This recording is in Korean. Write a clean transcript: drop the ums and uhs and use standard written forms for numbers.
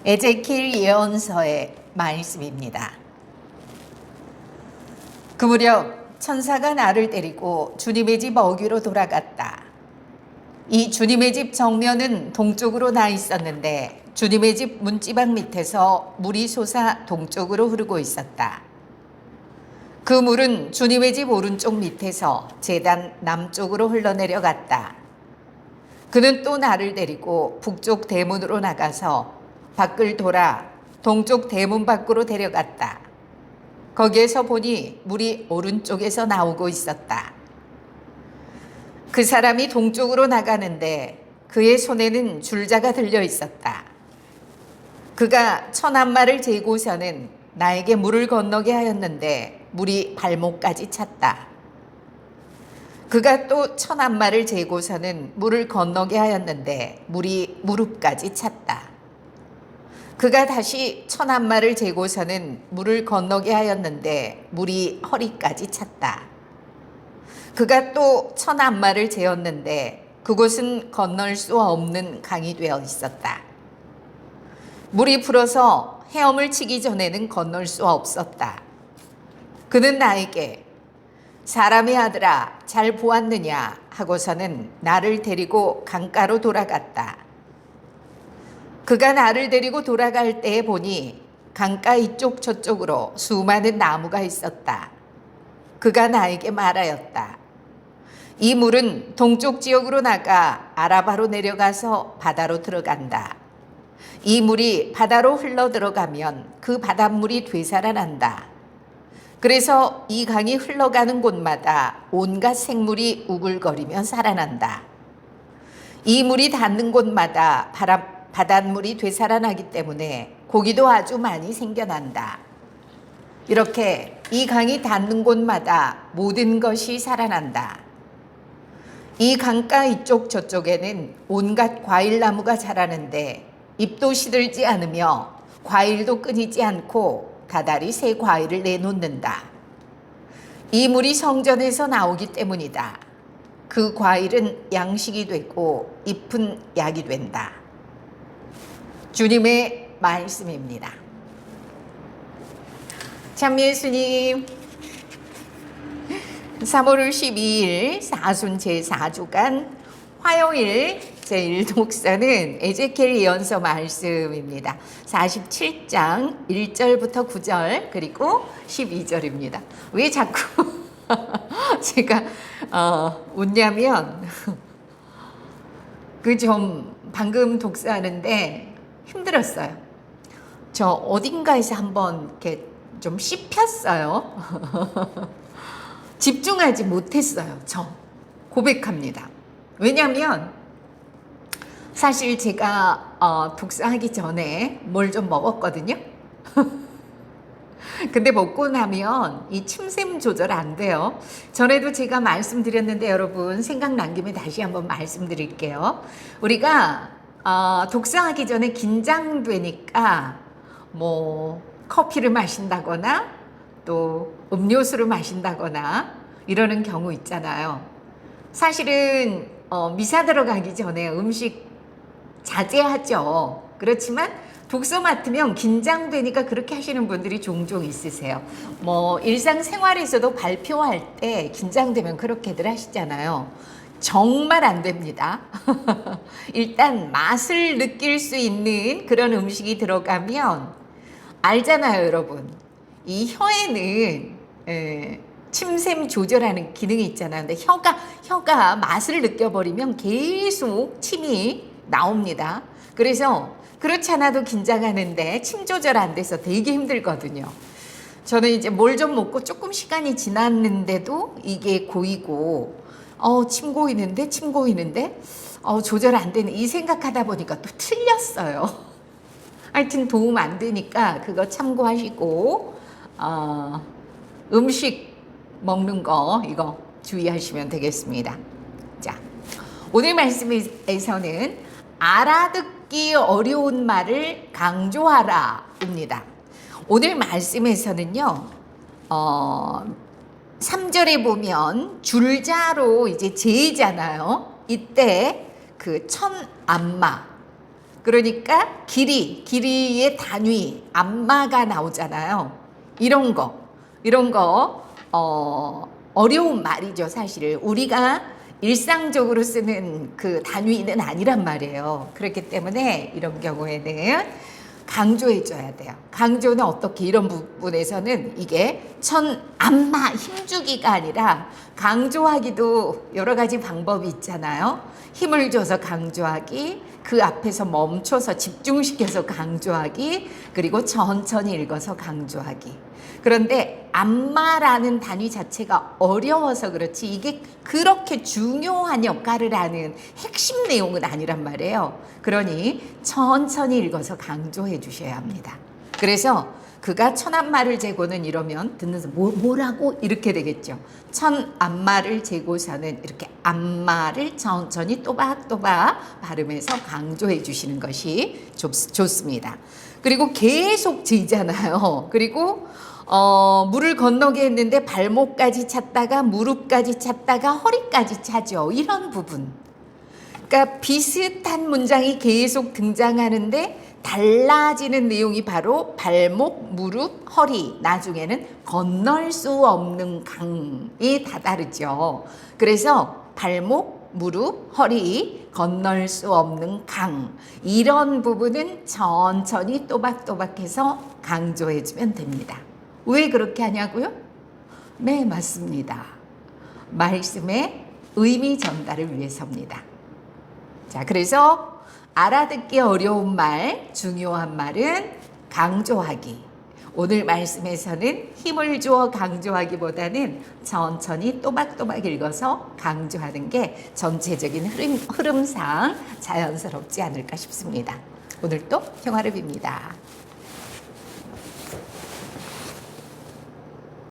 에제키엘 예언서의 말씀입니다. 그 무렵 천사가 나를 데리고 주님의 집 어귀로 돌아갔다. 이 주님의 집 정면은 동쪽으로 나 있었는데 주님의 집 문지방 밑에서 물이 솟아 동쪽으로 흐르고 있었다. 그 물은 주님의 집 오른쪽 밑에서 제단 남쪽으로 흘러내려갔다. 그는 또 나를 데리고 북쪽 대문으로 나가서 밖을 돌아 동쪽 대문 밖으로 데려갔다. 거기에서 보니 물이 오른쪽에서 나오고 있었다. 그 사람이 동쪽으로 나가는데 그의 손에는 줄자가 들려 있었다. 그가 천암마를 재고서는 나에게 물을 건너게 하였는데 물이 발목까지 찼다. 그가 또 천암마를 재고서는 물을 건너게 하였는데 물이 무릎까지 찼다. 그가 다시 천암마를 재고서는 물을 건너게 하였는데 물이 허리까지 찼다. 그가 또 천암마를 재었는데 그곳은 건널 수 없는 강이 되어 있었다. 물이 불어서 헤엄을 치기 전에는 건널 수 없었다. 그는 나에게 사람의 아들아 잘 보았느냐 하고서는 나를 데리고 강가로 돌아갔다. 그가 나를 데리고 돌아갈 때에 보니 강가 이쪽 저쪽으로 수많은 나무가 있었다. 그가 나에게 말하였다. 이 물은 동쪽 지역으로 나가 아라바로 내려가서 바다로 들어간다. 이 물이 바다로 흘러 들어가면 그 바닷물이 되살아난다. 그래서 이 강이 흘러가는 곳마다 온갖 생물이 우글거리며 살아난다. 이 물이 닿는 곳마다 바닷물이 되살아나기 때문에 고기도 아주 많이 생겨난다. 이렇게 이 강이 닿는 곳마다 모든 것이 살아난다. 이 강가 이쪽 저쪽에는 온갖 과일나무가 자라는데 잎도 시들지 않으며 과일도 끊이지 않고 다달이 새 과일을 내놓는다. 이 물이 성전에서 나오기 때문이다. 그 과일은 양식이 되고 잎은 약이 된다. 주님의 말씀입니다. 참 예수님, 3월 12일 사순 제4주간 화요일 제1독서는 에제키엘 예언서 말씀입니다. 47장 1절부터 9절 그리고 12절입니다. 왜 자꾸 제가 웃냐면 그 좀 방금 독서하는데 힘들었어요. 저 어딘가에서 한번 이렇게 좀 씹혔어요. 집중하지 못했어요. 저 고백합니다. 왜냐하면 사실 제가 독서하기 전에 뭘 좀 먹었거든요. 근데 먹고 나면 이 침샘 조절 안 돼요. 전에도 제가 말씀드렸는데 여러분 생각난 김에 다시 한번 말씀드릴게요. 우리가 독서하기 전에 긴장되니까 뭐 커피를 마신다거나 또 음료수를 마신다거나 이러는 경우 있잖아요. 사실은 미사 들어가기 전에 음식 자제하죠. 그렇지만 독서 맡으면 긴장되니까 그렇게 하시는 분들이 종종 있으세요. 뭐 일상생활에서도 발표할 때 긴장되면 그렇게들 하시잖아요. 정말 안 됩니다. 일단 맛을 느낄 수 있는 그런 음식이 들어가면 알잖아요, 여러분. 이 혀에는 침샘 조절하는 기능이 있잖아요. 근데 혀가 맛을 느껴버리면 계속 침이 나옵니다. 그래서 그렇지 않아도 긴장하는데 침 조절 안 돼서 되게 힘들거든요. 저는 이제 뭘 좀 먹고 조금 시간이 지났는데도 이게 고이고 침 고이는데 조절 안 되는 이 생각하다 보니까 또 틀렸어요. 하여튼 도움 안 되니까 그거 참고하시고 음식 먹는 거 이거 주의하시면 되겠습니다. 자, 오늘 말씀에서는 알아듣기 어려운 말을 강조하라입니다. 오늘 말씀에서는요, 3절에 보면 줄자로 이제 재잖아요. 이때 그 천암마, 그러니까 길이의 단위, 안마가 나오잖아요. 이런 거, 어려운 말이죠, 사실. 우리가 일상적으로 쓰는 그 단위는 아니란 말이에요. 그렇기 때문에 이런 경우에는 강조해줘야 돼요. 강조는 어떻게, 이런 부분에서는 이게 안마, 힘주기가 아니라 강조하기도 여러 가지 방법이 있잖아요. 힘을 줘서 강조하기, 그 앞에서 멈춰서 집중시켜서 강조하기, 그리고 천천히 읽어서 강조하기. 그런데 안마라는 단위 자체가 어려워서 그렇지 이게 그렇게 중요한 역할을 하는 핵심 내용은 아니란 말이에요. 그러니 천천히 읽어서 강조해 주셔야 합니다. 그래서 그가 천안마를 재고는 이러면 듣는 사람 뭐라고 이렇게 되겠죠. 천안마를 재고서는 이렇게 안마를 천천히 또박또박 발음해서 강조해 주시는 것이 좋습니다. 그리고 계속 재잖아요. 그리고 물을 건너게 했는데 발목까지 찼다가 무릎까지 찼다가 허리까지 차죠. 이런 부분. 그러니까 비슷한 문장이 계속 등장하는데 달라지는 내용이 바로 발목, 무릎, 허리, 나중에는 건널 수 없는 강이 다 다르죠. 그래서 발목, 무릎, 허리, 건널 수 없는 강, 이런 부분은 천천히 또박또박해서 강조해주면 됩니다. 왜 그렇게 하냐고요? 네, 맞습니다. 말씀의 의미 전달을 위해서입니다. 자, 그래서 알아듣기 어려운 말, 중요한 말은 강조하기. 오늘 말씀에서는 힘을 주어 강조하기보다는 천천히 또박또박 읽어서 강조하는 게 전체적인 흐름상 자연스럽지 않을까 싶습니다. 오늘도 평화를 빕니다.